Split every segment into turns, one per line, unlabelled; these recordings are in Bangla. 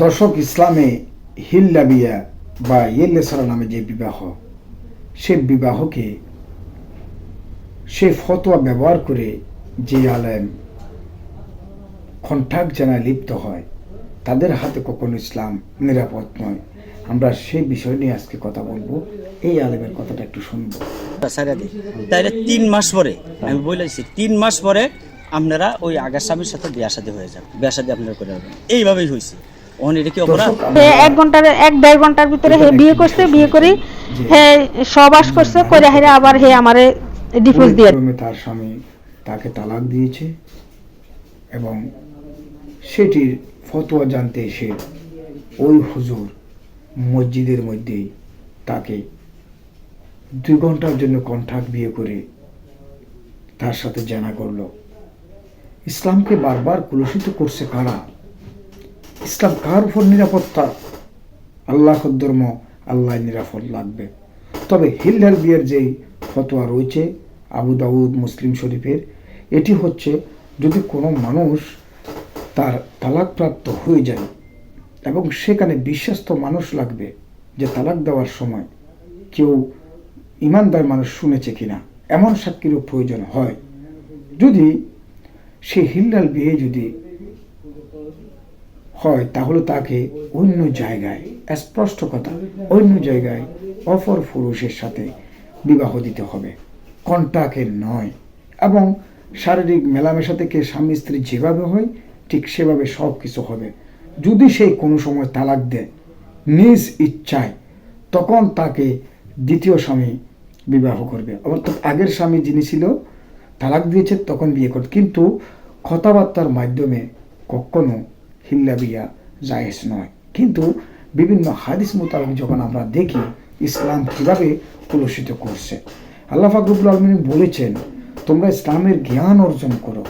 দর্শক, ইসলামে হিল্লা বিয়া বা ইয়েল্লেসারা নামে যে বিবাহ, সে বিবাহকে সে ফতোয়া ব্যবহার করে যে আলেম কন্ট্রাক্ট জানায় লিপ্ত হয়, তাদের হাতে কখনো ইসলাম নিরাপদ নয়। আমরা সেই বিষয় নিয়ে আজকে কথা বলবো। এই আলেমের কথাটা একটু শুনবো।
তাইলে 3 মাস পরে আমি বলেছি 3 মাস পরে আপনারা ওই আগের স্বামীর সাথে বিয়া শাদী হয়ে যান, বিয়া শাদী আপনারা করে যাবেন। এইভাবেই হয়েছে। ওখানে এটা কি অপরাধ?
হে 1-1.5 ঘন্টার ভিতরে হে বিয়ে করছে, বিয়ে করি হে সবাস করছে, করে হেরে আবার হে আমারে ডিভোর্স দিয়ে
তার স্বামী তাকে তালাক দিয়েছে এবং সেটির ফতোয়া জানতে এসে ওই হুজুর মসজিদের মধ্যেই তাকে 2 ঘন্টার জন্য কন্ট্রাক্ট বিয়ে করে তার সাথে জানা করলো। ইসলামকে বারবার কলুষিত করছে কারা? ইসলাম কার উপর নিরাপত্তা? আল্লাহ ধর্ম, আল্লাহ নিরাপদ লাগবে। তবে হিল্লাল বিয়ের যেই ফতোয়া রয়েছে আবু দাউদ মুসলিম শরীফের, এটি হচ্ছে যদি কোনো মানুষ তার তালাকপ্রাপ্ত হয়ে যায় এবং সেখানে বিশ্বস্ত মানুষ লাগবে, যে তালাক দেওয়ার সময় কেউ ইমানদার মানুষ শুনেছে কিনা, এমন সাক্ষীরও প্রয়োজন হয়। যদি সে হিল্লাল বিয়ে যদি হয়, তাহলে তাকে অন্য জায়গায়, স্পষ্ট কথা, অন্য জায়গায় অপর পুরুষের সাথে বিবাহ দিতে হবে, কন্ট্রাক্টের নয়। এবং শারীরিক মেলামেশা থেকে স্বামী স্ত্রী যেভাবে হয় ঠিক সেভাবে সব কিছু হবে। যদি সে কোনো সময় তালাক দেয় নিজ ইচ্ছায়, তখন তাকে দ্বিতীয় স্বামী বিবাহ করবে। অর্থাৎ আগের স্বামী যিনি ছিল তালাক দিয়েছে তখন বিয়ে করতে, কিন্তু কথাবার্তার মাধ্যমে কখনো হিল্লা বিয়া জায়েজ নয়। কিন্তু বিভিন্ন হাদিস মোতাবেক যখন আমরা দেখি ইসলাম কিভাবে কলুষিত করছে, আল্লাহ পাক রব্বুল আলামিন বলেছেন, তোমরা ইসলামের জ্ঞান অর্জন করো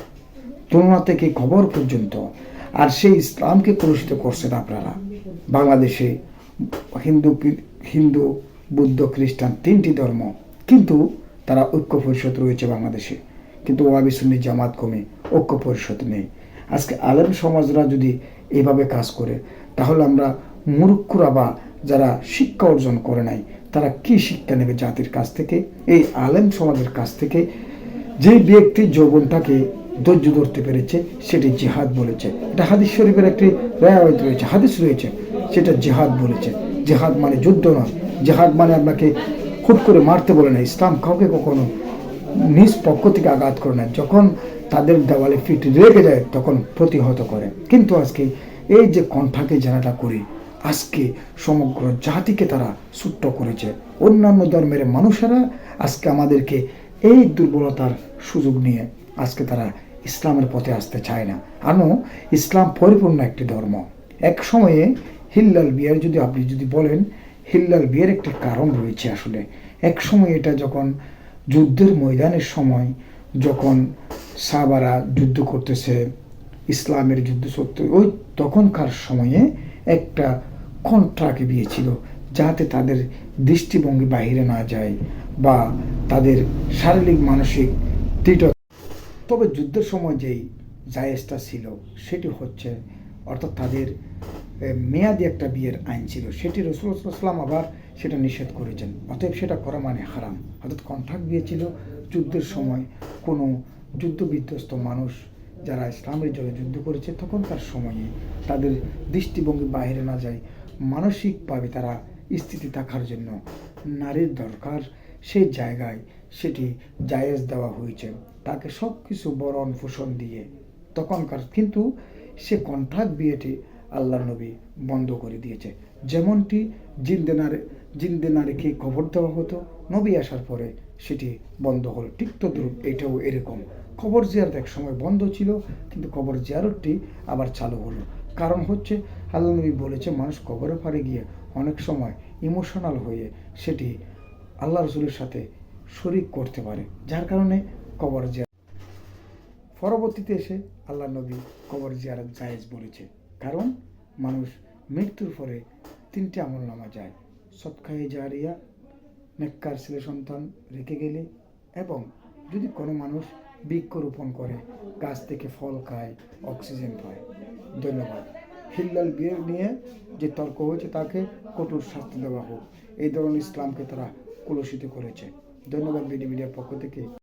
তুলনা থেকে খবর পর্যন্ত। আর সেই ইসলামকে কলুষিত করছেন আপনারা। বাংলাদেশে হিন্দু বৌদ্ধ খ্রিস্টান 3টি ধর্ম, কিন্তু তারা ঐক্য পরিষদ রয়েছে বাংলাদেশে, কিন্তু ওয়াহাবি সুন্নি জামাত কমে ঐক্য পরিষদ নেই। আজকে আলেম সমাজরা যদি এইভাবে কাজ করে, তাহলে আমরা মূর্খরা বা যারা শিক্ষা অর্জন করে নাই, তারা কি শিক্ষা নেবে জাতির কাছ থেকে? এই আলেম সমাজের কাছ থেকে। যে ব্যক্তি যৌবনটাকে ধৈর্য ধরতে পেরেছে সেটি জিহাদ বলেছে। এটা হাদিস শরীফের একটি রেওয়ায়েত রয়েছে, হাদিস রয়েছে, সেটা জিহাদ বলেছে। জিহাদ মানে যুদ্ধ নয়, জিহাদ মানে আপনাকে হুট করে মারতে বলে না। ইসলাম কাউকে কখনো নিজ পক্ষ থেকে আঘাত করে না, যখন তাদের দেওয়ালে ফিট রেগে যায় তখন প্রতিহত করে। কিন্তু আজকে এই যে কণ্ঠাকে যারা করে, আজকে সমগ্র জাতিকে তারা ছুট্ট করেছে। অন্যান্য ধর্মের মানুষেরা আজকে আমাদেরকে এই দুর্বলতার সুযোগ নিয়ে আজকে তারা ইসলামের পথে আসতে চায় না। আনো ইসলাম পরিপূর্ণ একটি ধর্ম। এক সময়ে হিল্লাল বিয়ের যদি আপনি যদি বলেন, হিল্লাল বিয়ের একটি কারণ রয়েছে। আসলে এক সময় এটা যখন যুদ্ধের ময়দানের সময়, যখন সাহাবারা যুদ্ধ করতেছে, ইসলামের যুদ্ধ চলতে, ওই তখনকার সময়ে একটা কন্ট্রাক্ট বিয়ে ছিল, যাতে তাদের দৃষ্টিভঙ্গি বাহিরে না যায় বা তাদের শারীরিক মানসিক দৃঢ়। তবে যুদ্ধের সময় যেই জায়েজটা ছিল সেটি হচ্ছে, অর্থাৎ তাদের মেয়াদি একটা বিয়ের আইন ছিল, সেটি রাসূলুল্লাহ সাল্লাল্লাহু আলাইহি ওয়াসাল্লাম আবার সেটা নিষেধ করেছেন। অতএব সেটা করা মানে হারাম। অর্থাৎ কন্ট্রাক্ট বিয়ে ছিল যুদ্ধের সময়। কোনো যুদ্ধ বিধ্বস্ত মানুষ যারা ইসলামের জন্য যুদ্ধ করেছে তখনকার সময়ে তাদের দৃষ্টিভঙ্গি বাইরে না যায়, মানসিকভাবে তারা স্থিতি থাকার জন্য নারীর দরকার, সেই জায়গায় সেটি জায়েজ দেওয়া হয়েছে, তাকে সব কিছু বরণ পোষণ দিয়ে তখনকার। কিন্তু সে কন্ট্রাক্ট বিয়েটি আল্লাহ নবী বন্ধ করে দিয়েছে। যেমনটি জিন্দে নারীকে খবর দেওয়া হতো, নবী আসার পরে সেটি বন্ধ হলো। ঠিক তদ্রূপ এটাও এরকম। কবর জিয়ারত এক সময় বন্ধ ছিল, কিন্তু কবর জিয়ারতটি আবার চালু হলো। কারণ হচ্ছে আল্লাহ নবী বলেছে, মানুষ কবরে পাড়ে গিয়ে অনেক সময় ইমোশনাল হয়ে সেটি আল্লাহ রসুলের সাথে শরিক করতে পারে, যার কারণে কবর জিয়ারত। পরবর্তীতে এসে আল্লাহ নবী কবর জিয়ারত জায়েজ বলেছে। কারণ মানুষ মৃত্যুর পরে 3টে আমল নামা যায়: সদকায়ে জারিয়া, নেককার ছেলে সন্তান রেখে গেলে, এবং যদি কোনো মানুষ বৃক্ষরোপণ করে, গাছ থেকে ফল খায়, অক্সিজেন পায়। ধন্যবাদ। হিল্লাল বিয়ে নিয়ে যে তর্ক হয়েছে তাকে কঠোর শাস্তি দেওয়া হোক। এই ধরনের ইসলামকে তারা কলুষিত করেছে। ধন্যবাদ বিডি মিডিয়ার পক্ষ থেকে।